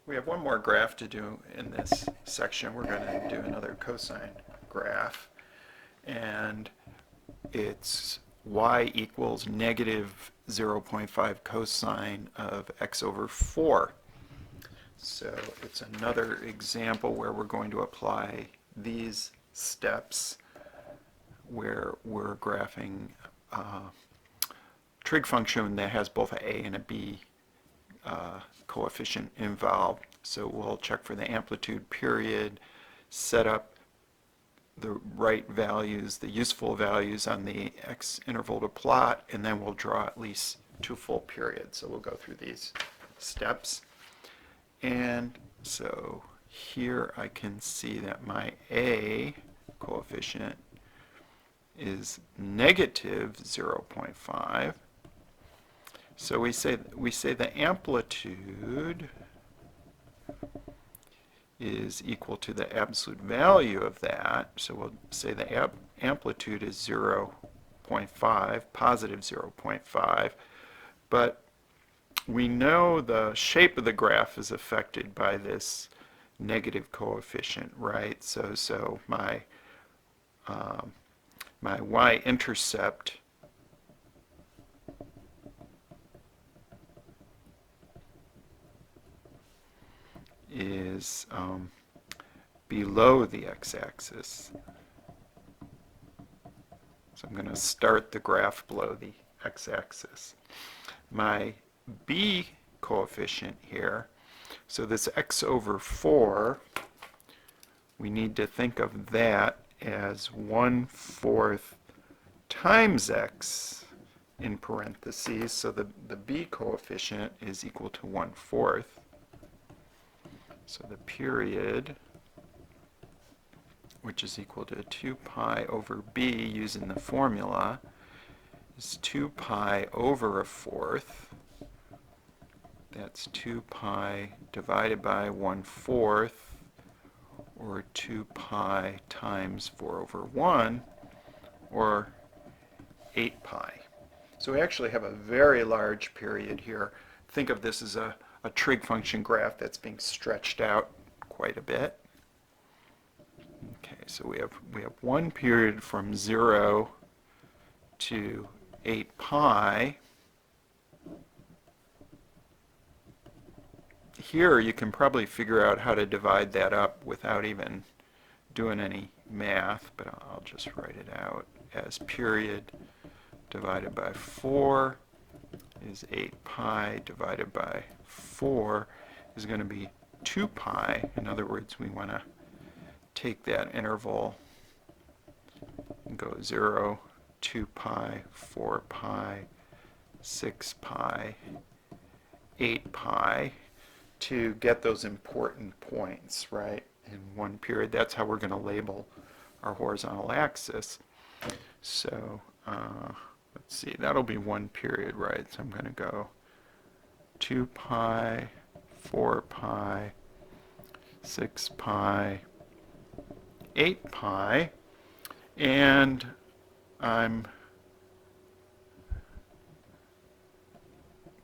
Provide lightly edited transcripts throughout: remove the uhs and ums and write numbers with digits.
We have one more graph to do in this section. We're going to do another cosine graph, and it's y equals negative 0.5 cosine of x over 4. So it's another example where we're going to apply these steps where we're graphing a trig function that has both a and a b coefficient involved. So we'll check for the amplitude period, set up the right values, the useful values on the x interval to plot, and then we'll draw at least 2 full periods. So we'll go through these steps. And so here I can see that my a coefficient is negative 0.5. So we say the amplitude is equal to the absolute value of that. So we'll say the amplitude is 0.5, positive 0.5. But we know the shape of the graph is affected by this negative coefficient, right? So my y-intercept is below the x-axis. So I'm going to start the graph below the x-axis. My b coefficient here, so this x over 4, we need to think of that as 1/4 times x in parentheses. So the b coefficient is equal to 1/4. So the period, which is equal to 2 pi over b using the formula, is 2 pi over 1/4. That's 2 pi divided by 1/4, or 2 pi times 4 over 1, or 8 pi. So we actually have a very large period here. Think of this as a trig function graph that's being stretched out quite a bit. Okay, so we have one period from 0 to 8 pi. Here you can probably figure out how to divide that up without even doing any math, but I'll just write it out as period divided by 4 is 8 pi divided by 4 is going to be 2 pi. In other words, we want to take that interval and go 0, 2 pi, 4 pi, 6 pi, 8 pi to get those important points, right, in one period. That's how we're going to label our horizontal axis. So let's see, that'll be one period, right? So I'm going to go 2 pi, 4 pi, 6 pi, 8 pi, and I'm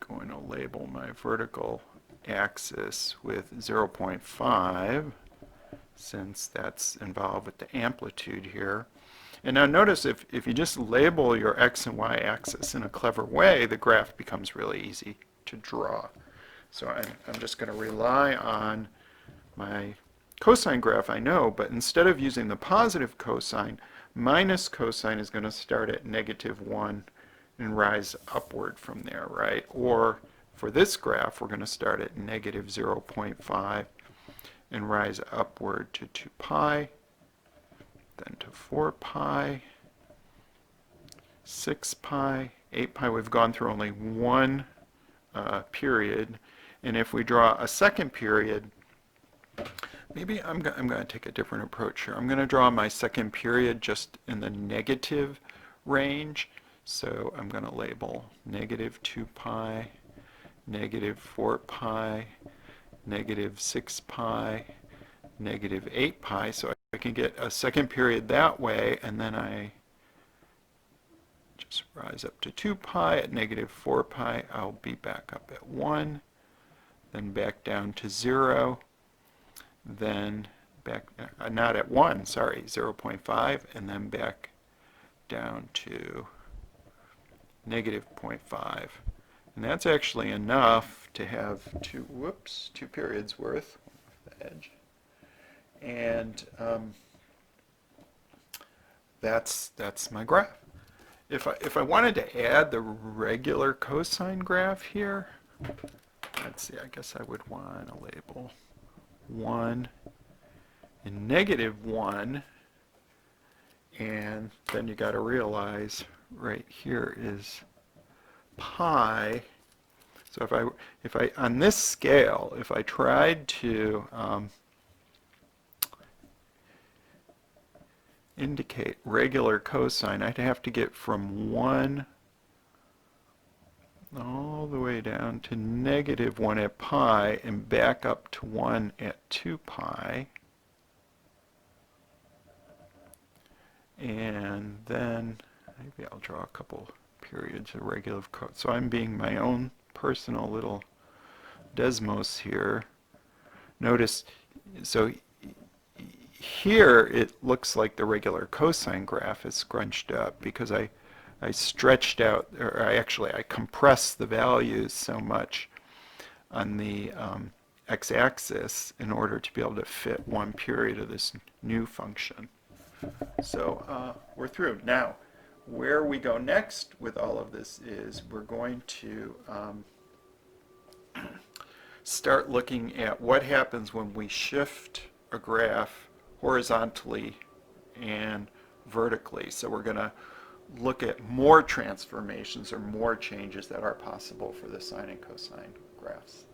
going to label my vertical axis with 0.5 since that's involved with the amplitude here. And now notice if you just label your x and y axis in a clever way, the graph becomes really easy to draw. So I'm just going to rely on my cosine graph, I know, but instead of using the positive cosine, minus cosine is going to start at -1 and rise upward from there, right? Or for this graph, we're going to start at negative 0.5 and rise upward to 2 pi, then to 4 pi, 6 pi, 8 pi. We've gone through only one period. And if we draw a second period, maybe I'm going to take a different approach here. I'm going to draw my second period just in the negative range. So I'm going to label negative 2 pi, negative 4 pi, negative 6 pi, negative 8 pi. So I can get a second period that way, and then I just rise up to 2 pi. At negative 4 pi, I'll be back up at 1. then back down to 0, then back, not at 1, sorry, 0.5, and then back down to negative 0.5. And that's actually enough to have two periods worth, the edge. And that's my graph. If I wanted to add the regular cosine graph here, let's see, I guess I would want to label 1 and negative 1, and then you got to realize right here is pi. So if I on this scale, if I tried to indicate regular cosine, I'd have to get from 1 all the way down to negative 1 at pi and back up to 1 at 2 pi. And then maybe I'll draw a couple periods of regular cosine. So I'm being my own personal little Desmos here. Notice, so here it looks like the regular cosine graph is scrunched up because I stretched out, or I compressed the values so much on the x-axis in order to be able to fit one period of this new function. So we're through. Now, where we go next with all of this is we're going to start looking at what happens when we shift a graph horizontally and vertically. So we're going to look at more transformations or more changes that are possible for the sine and cosine graphs.